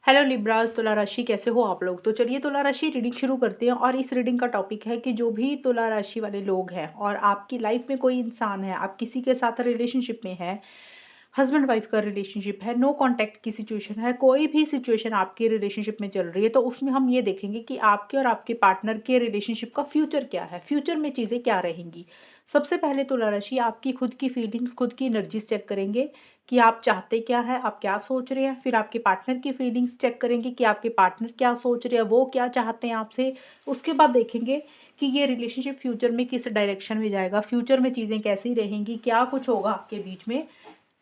Hello Libras, तुला राशि कैसे हो आप लोग। तो चलिए तुला राशि रीडिंग शुरू करते हैं। और इस रीडिंग का टॉपिक है कि जो भी तुला राशि वाले लोग हैं और आपकी लाइफ में कोई इंसान है, आप किसी के साथ रिलेशनशिप में है, हस्बैंड वाइफ का रिलेशनशिप है, नो कांटेक्ट की सिचुएशन है, कोई भी सिचुएशन आपकी रिलेशनशिप में चल रही है, तो उसमें हम ये देखेंगे कि आपके और आपके पार्टनर के रिलेशनशिप का फ्यूचर क्या है, फ्यूचर में चीज़ें क्या रहेंगी। सबसे पहले तुला राशि आपकी खुद की फीलिंग्स, खुद की एनर्जीज चेक करेंगे कि आप चाहते क्या है, आप क्या सोच रहे हैं। फिर आपके पार्टनर की फीलिंग्स चेक करेंगे कि आपके पार्टनर क्या सोच रहे हैं, वो क्या चाहते हैं आपसे। उसके बाद देखेंगे कि ये रिलेशनशिप फ्यूचर में किस डायरेक्शन में जाएगा, फ्यूचर में चीज़ें कैसी रहेंगी, क्या कुछ होगा आपके बीच में।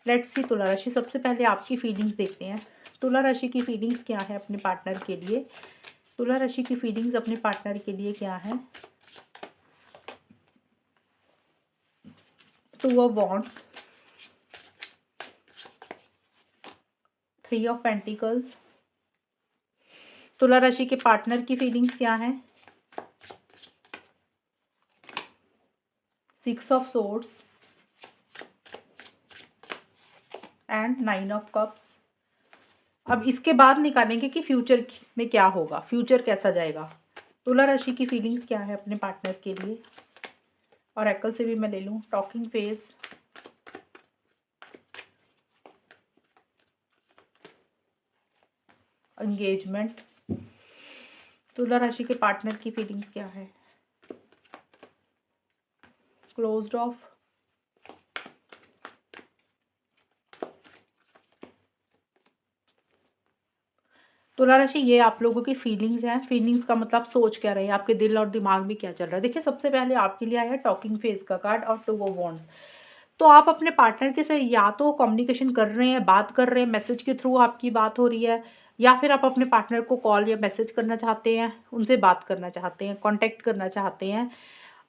लेट्स सी तुला राशि, सबसे पहले आपकी फीलिंग्स देखते हैं। तुला राशि की फीलिंग्स क्या है अपने पार्टनर के लिए। तुला राशि की फीलिंग्स अपने पार्टनर के लिए क्या है। Two of wands, three of pentacles. तुला राशि के पार्टनर की फीलिंग्स क्या है। Six of swords and nine of cups. अब इसके बाद निकालेंगे कि फ्यूचर में क्या होगा, फ्यूचर कैसा जाएगा। तुला राशि की फीलिंग्स क्या है अपने पार्टनर के लिए। और एकल से भी मैं ले लूँ टॉकिंग फेस, एंगेजमेंट। तुला राशि के पार्टनर की फीलिंग्स क्या है। क्लोज्ड ऑफ, तुला राशि ये आप लोगों की फीलिंग्स हैं। फीलिंग्स का मतलब सोच क्या रहे हैं, आपके दिल और दिमाग में क्या चल रहा है। देखिए सबसे पहले आपके लिए आया है टॉकिंग फेस का कार्ड और टू ऑफ वॉन्ड्स। तो आप अपने पार्टनर के साथ या तो कम्युनिकेशन कर रहे हैं, बात कर रहे हैं, मैसेज के थ्रू आपकी बात हो रही है, या फिर आप अपने पार्टनर को कॉल या मैसेज करना चाहते हैं, उनसे बात करना चाहते हैं, कांटेक्ट करना चाहते हैं,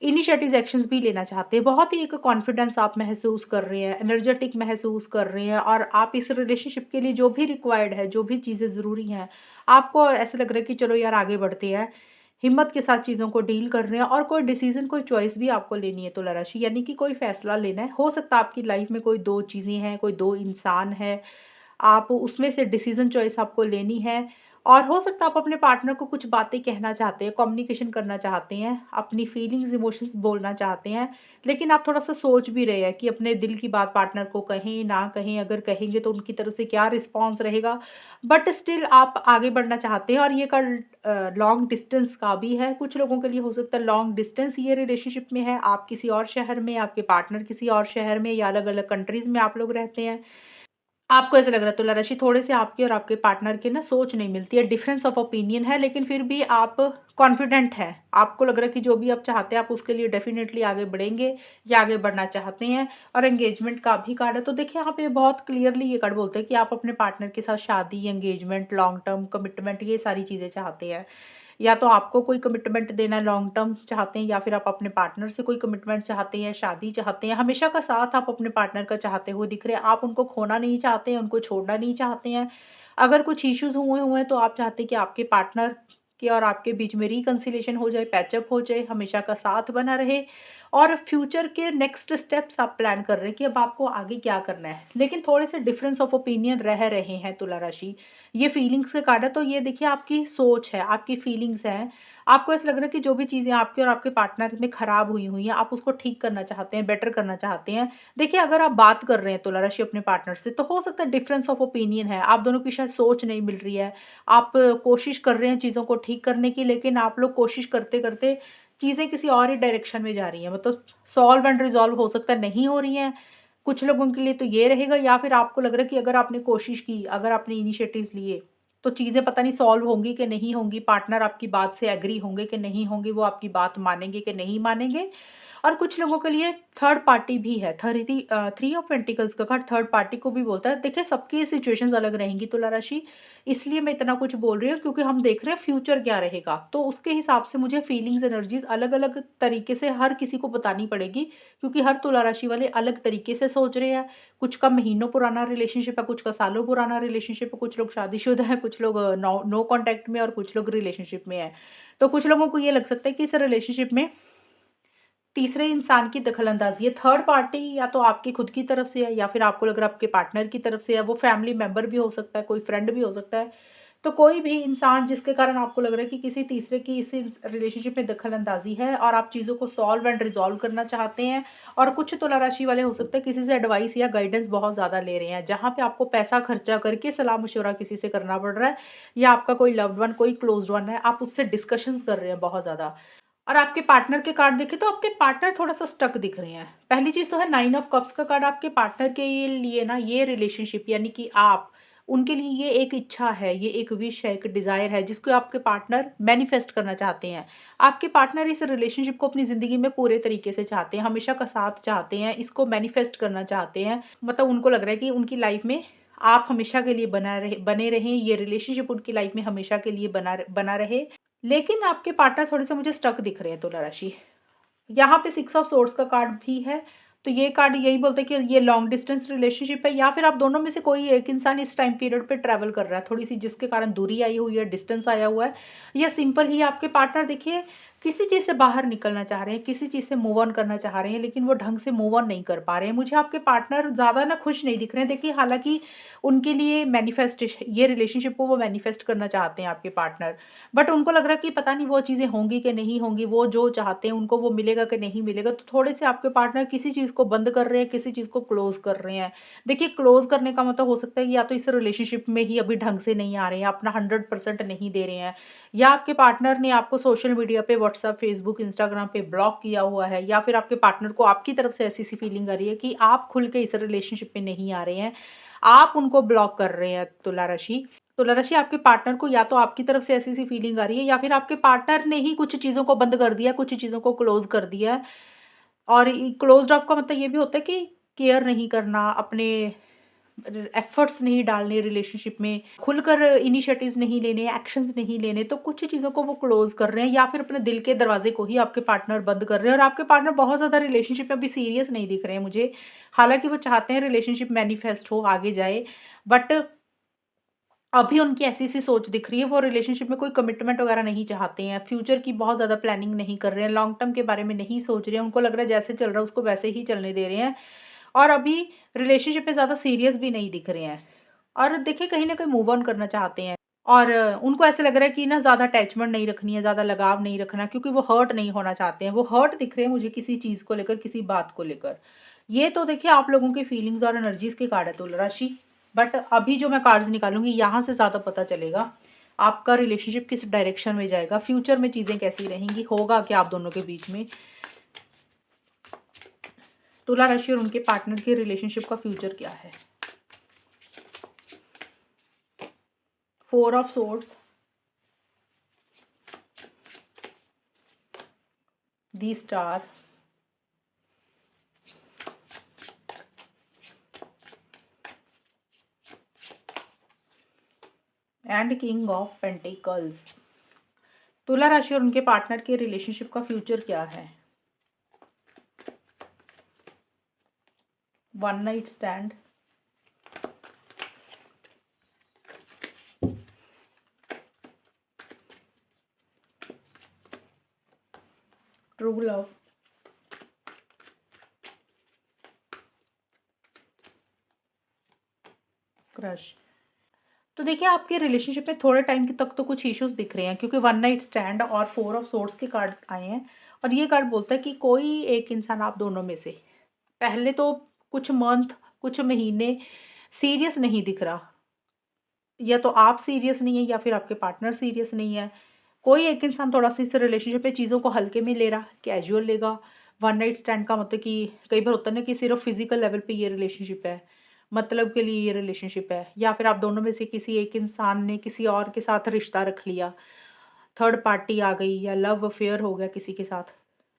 इनिशिएटिव एक्शंस भी लेना चाहते हैं। बहुत ही एक कॉन्फिडेंस आप महसूस कर रहे हैं, एनर्जेटिक महसूस कर रहे हैं, और आप इस रिलेशनशिप के लिए जो भी रिक्वायर्ड है, जो भी चीज़ें ज़रूरी हैं, आपको ऐसा लग रहा है कि चलो यार आगे बढ़ते हैं। हिम्मत के साथ चीज़ों को डील कर रहे हैं और कोई डिसीज़न, कोई चॉइस भी आपको लेनी है तुला राशि, यानी कि कोई फैसला लेना है। हो सकता है आपकी लाइफ में कोई 2 चीज़ें हैं, कोई 2 इंसान है, आप उसमें से डिसीज़न चॉइस आपको लेनी है। और हो सकता है आप अपने पार्टनर को कुछ बातें कहना चाहते हैं, कम्युनिकेशन करना चाहते हैं, अपनी फीलिंग्स, इमोशंस बोलना चाहते हैं, लेकिन आप थोड़ा-सा सोच भी रहे हैं कि अपने दिल की बात पार्टनर को कहें, ना कहें, अगर कहेंगे तो उनकी तरफ से क्या रिस्पॉन्स रहेगा। बट स्टिल आप आगे बढ़ना चाहते हैं। और ये लॉन्ग डिस्टेंस का भी है। कुछ लोगों के लिए हो सकता है लॉन्ग डिस्टेंस ये रिलेशनशिप में है, आप किसी और शहर में, आपके पार्टनर किसी और शहर में, या अलग-अलग कंट्रीज़ में आप लोग रहते हैं। आपको ऐसा लग रहा है तुला राशि, थोड़े से आपके और आपके पार्टनर की ना सोच नहीं मिलती है, डिफरेंस ऑफ ओपिनियन है, लेकिन फिर भी आप कॉन्फिडेंट हैं। आपको लग रहा है कि जो भी आप चाहते हैं आप उसके लिए डेफिनिटली आगे बढ़ेंगे या आगे बढ़ना चाहते हैं। और एंगेजमेंट का भी कार्ड है। तो देखिए यहाँ पे बहुत क्लियरली ये कार्ड बोलते हैं कि आप अपने पार्टनर के साथ शादी, एंगेजमेंट, लॉन्ग टर्म कमिटमेंट, ये सारी चीज़ें चाहते हैं। या तो आपको कोई कमिटमेंट देना है, लॉन्ग टर्म चाहते हैं, या फिर आप अपने पार्टनर से कोई कमिटमेंट चाहते हैं, शादी चाहते हैं। हमेशा का साथ आप अपने पार्टनर का चाहते हुए दिख रहे हैं। आप उनको खोना नहीं चाहते हैं, उनको छोड़ना नहीं चाहते हैं। अगर कुछ इश्यूज़ हुए हुए हैं तो आप चाहते हैं कि आपके पार्टनर के और आपके बीच में रिकंसिलिएशन हो जाए, पैचअप हो जाए, हमेशा का साथ बना रहे। और फ्यूचर के नेक्स्ट स्टेप्स आप प्लान कर रहे हैं कि अब आपको आगे क्या करना है। लेकिन थोड़े से डिफरेंस ऑफ ओपिनियन रह रहे हैं तुला राशि। ये फीलिंग्स का कार्ड है। तो ये देखिए आपकी सोच है, आपकी फीलिंग्स हैं। आपको ऐसा लग रहा है कि जो भी चीज़ें आपके और आपके पार्टनर में खराब हुई हुई हैं, आप उसको ठीक करना चाहते हैं, बेटर करना चाहते हैं। देखिए अगर आप बात कर रहे हैं तुला राशि अपने पार्टनर से, तो हो सकता है डिफरेंस ऑफ ओपिनियन है, आप दोनों की शायद सोच नहीं मिल रही है। आप कोशिश कर रहे हैं चीज़ों को ठीक करने की, लेकिन आप लोग कोशिश करते-करते चीज़ें किसी और ही डायरेक्शन में जा रही हैं। मतलब सॉल्व एंड रिज़ॉल्व हो सकता है नहीं हो रही हैं। कुछ लोगों के लिए तो ये रहेगा, या फिर आपको लग रहा है कि अगर आपने कोशिश की, अगर आपने इनिशिएटिव्स लिए, तो चीज़ें पता नहीं सॉल्व होंगी कि नहीं होंगी, पार्टनर आपकी बात से एग्री होंगे कि नहीं होंगे, वो आपकी बात मानेंगे कि नहीं मानेंगे। और कुछ लोगों के लिए थर्ड पार्टी भी है। थ्री ऑफ पेंटिकल्स का कार्ड थर्ड पार्टी को भी बोलता है। देखिए सबकी सिचुएशंस अलग रहेंगी तुला राशि, इसलिए मैं इतना कुछ बोल रही हूँ क्योंकि हम देख रहे हैं फ्यूचर क्या रहेगा। तो उसके हिसाब से मुझे फीलिंग्स, एनर्जीज अलग-अलग तरीके से हर किसी को बतानी पड़ेगी, क्योंकि हर तुला राशि वाले अलग तरीके से सोच रहे हैं। कुछ का महीनों पुराना रिलेशनशिप है, कुछ का सालों पुराना रिलेशनशिप है, कुछ लोग शादीशुदा हैं, कुछ लोग नो नो कॉन्टैक्ट में, और कुछ लोग रिलेशनशिप में हैं। तो कुछ लोगों को ये लग सकता है कि इस रिलेशनशिप में तीसरे इंसान की दखल-अंदाज़ी है। थर्ड पार्टी या तो आपकी खुद की तरफ से है, या फिर आपको लग रहा है आपके पार्टनर की तरफ से है। वो फैमिली मेंबर भी हो सकता है, कोई फ्रेंड भी हो सकता है। तो कोई भी इंसान जिसके कारण आपको लग रहा है कि किसी तीसरे की इस रिलेशनशिप में दखल-अंदाज़ी है और आप चीज़ों को सॉल्व एंड रिज़ॉल्व करना चाहते हैं, और कुछ तुला राशि वाले हो सकते हैं किसी से एडवाइस या गाइडेंस बहुत ज़्यादा ले रहे हैं, जहाँ पे आपको पैसा खर्चा करके सलाह-मशवरा किसी से करना पड़ रहा है, या आपका कोई लव्ड वन, कोई क्लोज़्ड वन है, आप उससे डिस्कशंस कर रहे हैं बहुत ज़्यादा। और आपके पार्टनर के कार्ड देखें तो आपके पार्टनर थोड़ा-सा स्टक दिख रहे हैं। पहली चीज़ तो है 9 ऑफ कप्स का कार्ड, आपके पार्टनर के लिए ना ये रिलेशनशिप यानी कि आप, उनके लिए ये एक इच्छा है, ये एक विश है, एक डिज़ायर है जिसको आपके पार्टनर मैनिफेस्ट करना चाहते हैं। आपके पार्टनर इस रिलेशनशिप को अपनी ज़िंदगी में पूरे तरीके से चाहते हैं, हमेशा का साथ चाहते हैं, इसको मैनिफेस्ट करना चाहते हैं। मतलब उनको लग रहा है कि उनकी लाइफ़ में आप हमेशा के लिए बने रहें, ये रिलेशनशिप उनकी लाइफ़ में हमेशा के लिए बना रहे। लेकिन आपके पार्टनर थोड़े-से मुझे स्टक दिख रहे हैं तुला राशि। यहाँ पे 6 ऑफ सोर्ड्स का कार्ड भी है, तो ये कार्ड यही बोलता है कि ये लॉन्ग डिस्टेंस रिलेशनशिप है, या फिर आप दोनों में से कोई एक इंसान इस टाइम पीरियड पे ट्रैवल कर रहा है, थोड़ी-सी जिसके कारण दूरी आई हुई है, डिस्टेंस आया हुआ है, या सिंपल ही आपके पार्टनर देखिए किसी चीज़ से बाहर निकलना चाह रहे हैं, किसी चीज़ से मूव ऑन करना चाह रहे हैं, लेकिन वो ढंग से मूव ऑन नहीं कर पा रहे हैं। मुझे आपके पार्टनर ज़्यादा ना खुश नहीं दिख रहे हैं। देखिए हालाँकि उनके लिए ये रिलेशनशिप को वो मैनिफेस्ट करना चाहते हैं आपके पार्टनर। बट उनको लग रहा है कि पता नहीं वो चीज़ें होंगी कि नहीं होंगी, वो जो चाहते हैं उनको वो मिलेगा कि नहीं मिलेगा। तो थोड़े-से आपके पार्टनर किसी चीज़ को बंद कर रहे हैं, किसी चीज़ को क्लोज़ कर रहे हैं। देखिए क्लोज़ करने का मतलब हो सकता है कि या तो इस रिलेशनशिप में ही अभी ढंग से नहीं आ रहे हैं, अपना 100% नहीं दे रहे हैं, या आपके पार्टनर ने आपको सोशल मीडिया पे व्हाट्सएप, फेसबुक, इंस्टाग्राम पे ब्लॉक किया हुआ है, या फिर आपके पार्टनर को आपकी तरफ से ऐसी-सी फीलिंग आ रही है कि आप खुल के इस रिलेशनशिप में नहीं आ रहे हैं, आप उनको ब्लॉक कर रहे हैं तुला राशि। तुला राशि आपके पार्टनर को या तो आपकी तरफ से ऐसी-सी फीलिंग आ रही है, या फिर आपके पार्टनर ने ही कुछ चीज़ों को बंद कर दिया है, कुछ चीज़ों को क्लोज़ कर दिया है। और क्लोज़्ड ऑफ का मतलब ये भी होता है कि केयर नहीं करना, अपने एफर्ट्स नहीं डालने रिलेशनशिप में, खुलकर इनिशिएटिव्स नहीं लेने, एक्शंस नहीं लेने, तो कुछ चीज़ों को वो क्लोज़ कर रहे हैं, या फिर अपने दिल के दरवाज़े को ही आपके पार्टनर बंद कर रहे हैं, और आपके पार्टनर बहुत ज़्यादा रिलेशनशिप में अभी सीरियस नहीं दिख रहे हैं मुझे। हालाँकि वो चाहते हैं रिलेशनशिप मैनिफेस्ट हो, आगे जाए, बट अभी उनकी ऐसी-सी सोच दिख रही है, वो रिलेशनशिप में कोई कमिटमेंट वगैरह नहीं चाहते हैं, फ्यूचर की बहुत ज़्यादा प्लानिंग नहीं कर रहे हैं, लॉन्ग टर्म के बारे में नहीं सोच रहे हैं, उनको लग रहा है जैसे चल रहा है उसको वैसे ही चलने दे रहे हैं, और अभी रिलेशनशिप में ज़्यादा सीरियस भी नहीं दिख रहे हैं। और देखिए कहीं न कहीं मूव ऑन करना चाहते हैं, और उनको ऐसा लग रहा है कि ना ज़्यादा अटैचमेंट नहीं रखनी है, ज़्यादा लगाव नहीं रखना, क्योंकि वो हर्ट नहीं होना चाहते हैं। वो हर्ट दिख रहे हैं मुझे किसी चीज़ को लेकर, किसी बात को लेकर। ये तो देखिए आप लोगों की फीलिंग्स और एनर्जीज़ के कार्ड है तुला राशि। बट अभी जो मैं कार्ड्स निकालूँगी यहाँ से ज़्यादा पता चलेगा, आपका रिलेशनशिप किस डायरेक्शन में जाएगा, फ्यूचर में चीज़ें कैसी रहेंगी, होगा क्या आप दोनों के बीच में। तुला राशि और उनके पार्टनर के रिलेशनशिप का फ्यूचर क्या है? 4 of swords, the star, and king of pentacles. तुला राशि और उनके पार्टनर के रिलेशनशिप का फ्यूचर क्या है? One night stand, true love, crush. तो देखिए आपके रिलेशनशिप में थोड़े टाइम के तक तो कुछ इश्यूज दिख रहे हैं, क्योंकि वन नाइट स्टैंड और 4 ऑफ सोर्ड्स के कार्ड आए हैं, और ये कार्ड बोलता है कि कोई एक इंसान आप दोनों में से पहले तो कुछ मंथ, कुछ महीने सीरियस नहीं दिख रहा, या तो आप सीरियस नहीं है या फिर आपके पार्टनर सीरियस नहीं है। कोई एक इंसान थोड़ा-सा इस रिलेशनशिप में चीज़ों को हल्के में ले रहा, कैजुअल लेगा। वन नाइट स्टैंड का मतलब कि कई बार होता है ना कि सिर्फ़ फिज़िकल लेवल पे ये रिलेशनशिप है, मतलब के लिए ये रिलेशनशिप है, या फिर आप दोनों में से किसी एक इंसान ने किसी और के साथ रिश्ता रख लिया, थर्ड पार्टी आ गई, या लव अफेयर हो गया किसी के साथ,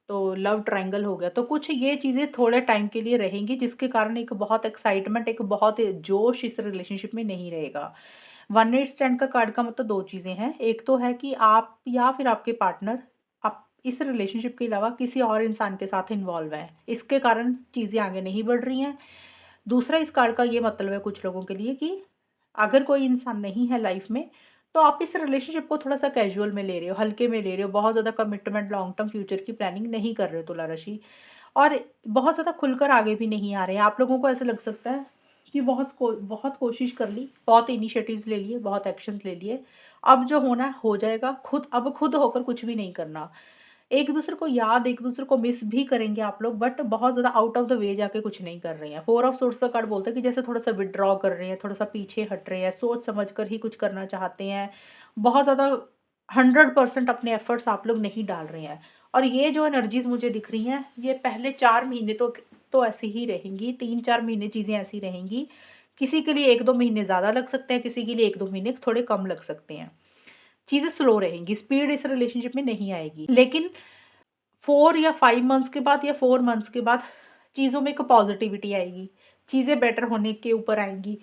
तो लव ट्रायंगल हो गया। तो कुछ ये चीज़ें थोड़े टाइम के लिए रहेंगी, जिसके कारण एक बहुत एक्साइटमेंट, एक बहुत जोश इस रिलेशनशिप में नहीं रहेगा। वन नाइट स्टैंड का कार्ड का मतलब 2 चीज़ें हैं। एक तो है कि आप या फिर आपके पार्टनर आप इस रिलेशनशिप के अलावा किसी और इंसान के साथ इन्वॉल्व हैं। इसके कारण चीज़ें आगे नहीं बढ़ रही हैं। दूसरा इस कार्ड का ये मतलब है कुछ लोगों के लिए कि अगर कोई इंसान नहीं है लाइफ़ में, तो आप इस रिलेशनशिप को थोड़ा-सा कैजुअल में ले रहे हो, हल्के में ले रहे हो, बहुत ज़्यादा कमिटमेंट, लॉन्ग टर्म फ्यूचर की प्लानिंग नहीं कर रहे हो तुला राशि। और बहुत ज़्यादा खुलकर आगे भी नहीं आ रहे हैं। आप लोगों को ऐसा लग सकता है कि बहुत कोशिश कर ली, बहुत इनिशिएटिव्स ले लिए, बहुत एक्शंस ले लिए। अब जो होना है हो जाएगा, अब खुद होकर कुछ भी नहीं करना। एक-दूसरे को याद, एक-दूसरे को मिस भी करेंगे आप लोग, बट बहुत ज़्यादा आउट ऑफ द वे जाके कुछ नहीं कर रहे हैं। फोर ऑफ सोर्ड्स का कार्ड बोलता है कि जैसे थोड़ा-सा विथड्रॉ कर रहे हैं, थोड़ा-सा पीछे हट रहे हैं, सोच समझ कर ही कुछ करना चाहते हैं। बहुत ज़्यादा 100% अपने एफर्ट्स आप लोग नहीं डाल रहे हैं। और ये जो एनर्जीज़ मुझे दिख रही हैं, ये पहले 4 महीने तो ऐसी ही रहेंगी, 3-4 महीने चीज़ें ऐसी रहेंगी। किसी के लिए 1-2 महीने ज़्यादा लग सकते हैं, किसी के लिए 1-2 महीने थोड़े कम लग सकते हैं। चीज़ें स्लो रहेंगी, स्पीड इस रिलेशनशिप में नहीं आएगी। लेकिन 4 या 5 मंथ्स के बाद या 4 मंथ्स के बाद चीज़ों में एक पॉज़िटिविटी आएगी, चीज़ें बेटर होने के ऊपर आएँगी।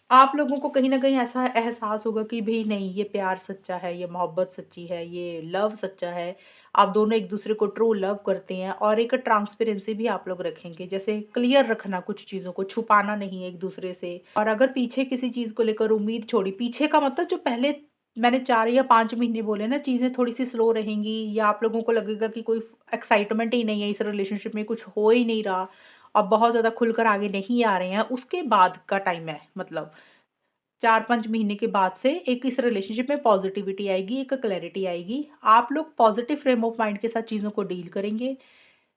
आप लोगों को कहीं न कहीं ऐसा एहसास होगा कि भई नहीं, ये प्यार सच्चा है, ये मोहब्बत सच्ची है, ये लव सच्चा है। आप दोनों एक-दूसरे को ट्रू लव करते हैं और एक ट्रांसपेरेंसी भी आप लोग रखेंगे। जैसे क्लियर रखना कुछ चीज़ों को, छुपाना नहीं एक-दूसरे से। और अगर पीछे किसी चीज़ को लेकर उम्मीद छोड़ी, पीछे का मतलब जो पहले मैंने 4 या 5 महीने बोले ना, चीज़ें थोड़ी-सी स्लो रहेंगी या आप लोगों को लगेगा कि कोई एक्साइटमेंट ही नहीं है इस रिलेशनशिप में, कुछ हो ही नहीं रहा, अब बहुत ज़्यादा खुलकर आगे नहीं आ रहे हैं, उसके बाद का टाइम है मतलब। 4-5 महीने के बाद से एक इस रिलेशनशिप में पॉज़िटिविटी आएगी, एक क्लैरिटी आएगी। आप लोग पॉज़िटिव फ्रेम ऑफ माइंड के साथ चीज़ों को डील करेंगे,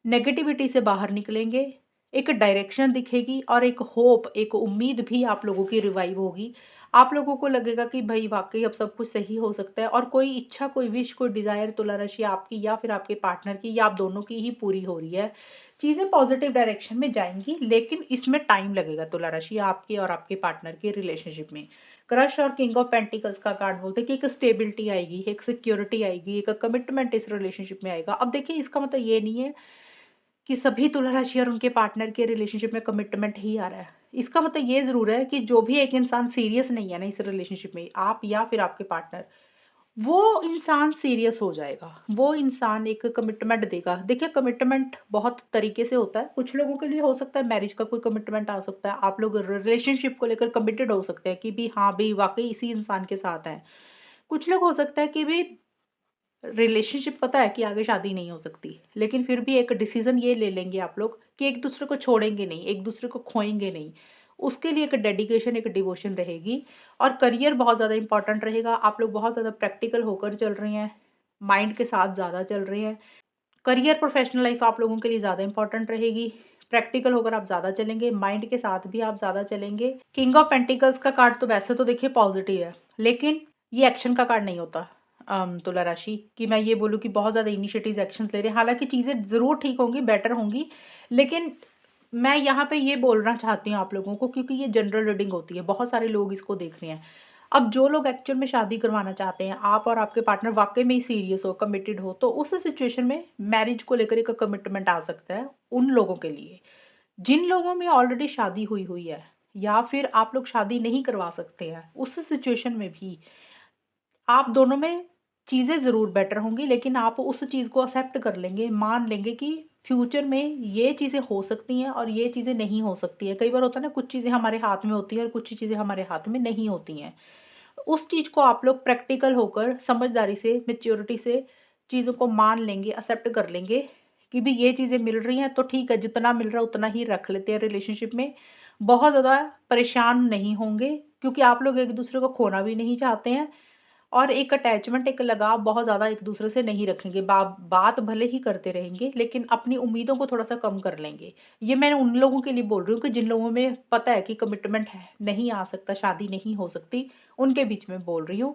नेगेटिविटी से बाहर निकलेंगे, एक डायरेक्शन दिखेगी और एक होप, एक उम्मीद भी आप लोगों की रिवाइव होगी। आप लोगों को लगेगा कि भई वाक़ई अब सब कुछ सही हो सकता है और कोई इच्छा, कोई विश, कोई डिज़ायर तुला राशि आपकी या फिर आपके पार्टनर की या आप दोनों की ही पूरी हो रही है। चीज़ें पॉज़िटिव डायरेक्शन में जाएँगी, लेकिन इसमें टाइम लगेगा तुला राशि आपके और आपके पार्टनर के रिलेशनशिप में। क्रश और किंग ऑफ पेंटिकल्स का कार्ड बोलते हैं कि एक स्टेबिलिटी आएगी, एक सिक्योरिटी आएगी, एक कमिटमेंट इस रिलेशनशिप में आएगा। अब देखिए, इसका मतलब ये नहीं है कि सभी तुला राशि और उनके पार्टनर के रिलेशनशिप में कमिटमेंट ही आ रहा है। इसका मतलब ये ज़रूर है कि जो भी एक इंसान सीरियस नहीं है ना इस रिलेशनशिप में, आप या फिर आपके पार्टनर, वो इंसान सीरियस हो जाएगा। वो इंसान एक कमिटमेंट देगा। देखिए, कमिटमेंट बहुत तरीके से होता है। कुछ लोगों के लिए हो सकता है मैरिज का कोई कमिटमेंट आ सकता है। आप लोग रिलेशनशिप को लेकर कमिटेड हो सकते हैं कि भी हाँ, भई वाक़ई इसी इंसान के साथ हैं। कुछ लोग हो सकता है कि भई रिलेशनशिप पता है कि आगे शादी नहीं हो सकती, लेकिन फिर भी एक डिसीज़न ये ले लेंगे आप लोग कि एक-दूसरे को छोड़ेंगे नहीं, एक-दूसरे को खोएँगे नहीं। उसके लिए एक डेडिकेशन, एक डिवोशन रहेगी और करियर बहुत ज़्यादा इम्पोर्टेंट रहेगा। आप लोग बहुत ज़्यादा प्रैक्टिकल होकर चल रहे हैं, माइंड के साथ ज़्यादा चल रहे हैं। करियर, प्रोफ़ेशनल लाइफ़ आप लोगों के लिए ज़्यादा इम्पोर्टेंट रहेगी। प्रैक्टिकल होकर आप ज़्यादा चलेंगे, माइंड के साथ भी आप ज़्यादा चलेंगे। किंग ऑफ पेंटिकल्स का कार्ड तो वैसे तो देखिए पॉज़िटिव है, लेकिन ये एक्शन का कार्ड नहीं होता। तुला राशि कि मैं ये बोलूँ कि बहुत ज़्यादा इनिशिएटिव्स, एक्शंस ले रहे हैं। हालाँकि चीज़ें ज़रूर ठीक होंगी, बेटर होंगी, लेकिन मैं यहाँ पे ये बोलना चाहती हूँ आप लोगों को, क्योंकि ये जनरल रीडिंग होती है, बहुत सारे लोग इसको देख रहे हैं। अब जो लोग एक्चुअल में शादी करवाना चाहते हैं, आप और आपके पार्टनर वाक़ई में ही सीरियस हो, कमिटेड हो, तो उस सिचुएशन में मैरिज को लेकर एक कमिटमेंट आ सकता है उन लोगों के लिए। जिन लोगों में ऑलरेडी शादी हुई हुई है या फिर आप लोग शादी नहीं करवा सकते हैं, उस सिचुएशन में भी आप दोनों में चीज़ें ज़रूर बेटर होंगी, लेकिन आप उस चीज़ को एक्सेप्ट कर लेंगे, मान लेंगे कि फ्यूचर में ये चीज़ें हो सकती हैं और ये चीज़ें नहीं हो सकती हैं। कई बार होता है ना, कुछ चीज़ें हमारे हाथ में होती हैं और कुछ चीज़ें हमारे हाथ में नहीं होती हैं। उस चीज़ को आप लोग प्रैक्टिकल होकर, समझदारी से, मैच्योरिटी से चीज़ों को मान लेंगे, एक्सेप्ट कर लेंगे कि भी ये चीज़ें मिल रही हैं तो ठीक है, जितना मिल रहा है उतना ही रख लेते हैं रिलेशनशिप में। बहुत ज़्यादा परेशान नहीं होंगे, क्योंकि आप लोग एक-दूसरे को खोना भी नहीं चाहते हैं और एक अटैचमेंट, एक लगाव बहुत ज़्यादा एक-दूसरे से नहीं रखेंगे। बात भले ही करते रहेंगे, लेकिन अपनी उम्मीदों को थोड़ा-सा कम कर लेंगे। ये मैं उन लोगों के लिए बोल रही हूँ कि जिन लोगों में पता है कि कमिटमेंट है, नहीं आ सकता, शादी नहीं हो सकती, उनके बीच में बोल रही हूँ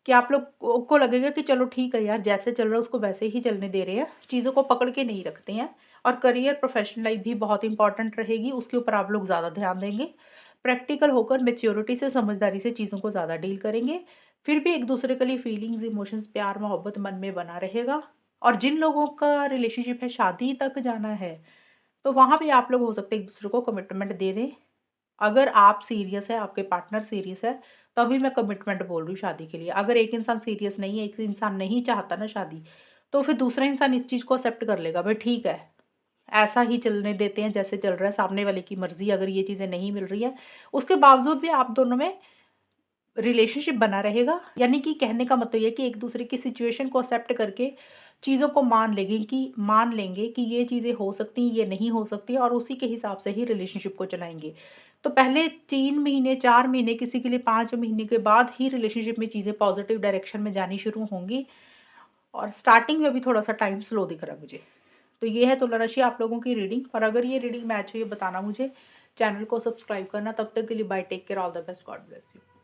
कि आप लोग को लगेगा कि चलो ठीक है यार, जैसे चल रहा है उसको वैसे ही चलने दे रहे हैं, चीज़ों को पकड़ के नहीं रखते हैं। और करियर, प्रोफेशनल लाइफ भी बहुत इंपॉर्टेंट रहेगी, उसके ऊपर आप लोग ज़्यादा ध्यान देंगे। प्रैक्टिकल होकर मैच्योरिटी से, समझदारी से चीज़ों को ज़्यादा डील करेंगे। फिर भी एक-दूसरे के लिए फीलिंग्स, इमोशंस, प्यार, मोहब्बत मन में बना रहेगा। और जिन लोगों का रिलेशनशिप है, शादी तक जाना है, तो वहाँ पे आप लोग हो सकता है एक-दूसरे को कमिटमेंट दे दें। अगर आप सीरियस है, आपके पार्टनर सीरियस है, तभी मैं कमिटमेंट बोल रही हूँ शादी के लिए। अगर एक इंसान सीरियस नहीं है, एक इंसान नहीं चाहता ना शादी, तो फिर दूसरा इंसान इस चीज़ को एक्सेप्ट कर लेगा, भई ठीक है, ऐसा ही चलने देते हैं जैसे चल रहा है, सामने वाले की मर्ज़ी, अगर ये चीज़ें नहीं मिल रही है, उसके बावजूद भी आप दोनों में रिलेशनशिप बना रहेगा। यानी कि कहने का मतलब ये है कि एक-दूसरे की सिचुएशन को एक्सेप्ट करके चीज़ों को मान लेंगे कि ये चीज़ें हो सकती हैं, ये नहीं हो सकती, और उसी के हिसाब से ही रिलेशनशिप को चलाएँगे। तो पहले 3 महीने, 4 महीने, किसी के लिए 5 महीने के बाद ही रिलेशनशिप में चीज़ें पॉज़िटिव डायरेक्शन में जानी शुरू होंगी, और स्टार्टिंग में भी थोड़ा-सा टाइम स्लो दिख रहा है मुझे। तो ये है तुला राशि आप लोगों की रीडिंग, और अगर ये रीडिंग मैच हुई है बताना मुझे, चैनल को सब्सक्राइब करना। तब तक के लिए bye, take care, all the best, God bless you.